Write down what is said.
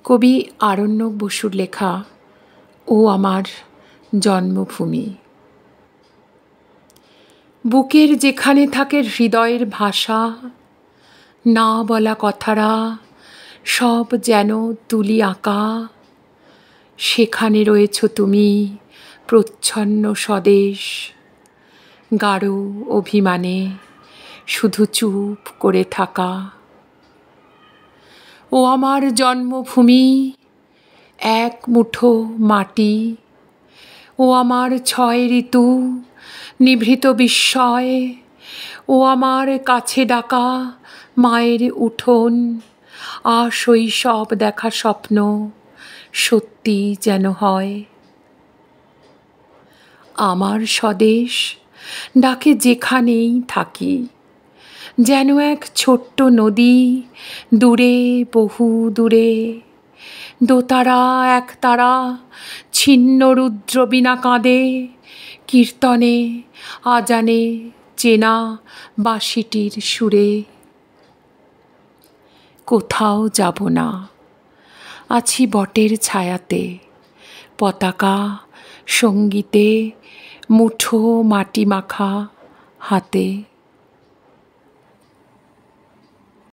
কবি আরণ্যক বসুর লেখা ও আমার জন্মভূমি। বুকের যেখানে থাকে হৃদয়ের ভাষা, না বলা কথারা সব যেন তুলি আঁকা, সেখানে রয়েছ তুমি প্রচ্ছন্ন স্বদেশ। গাঢ় অভিমানে শুধু চুপ করে থাকা। ও আমার জন্মভূমি, এক মুঠো মাটি। ও আমার 6 ঋতু নিভৃত বিস্ময়। ও আমার কাছে ডাকা মায়ের উঠোন, আশৈশব দেখা স্বপ্ন সত্যি যেন হয়। আমার স্বদেশ ডাকে যেখানেই থাকি, যেন এক ছোট্ট নদী দূরে, বহু দূরে। দোতারা একতারা ছিন্ন রুদ্র বীণা কাঁদে, কীর্তনে আজানে চেনা বাঁশিটির সুরে। কোথাও যাব না, আছি বটের ছায়াতে, পতাকা সঙ্গীতে মুঠো মাটি মাখা হাতে।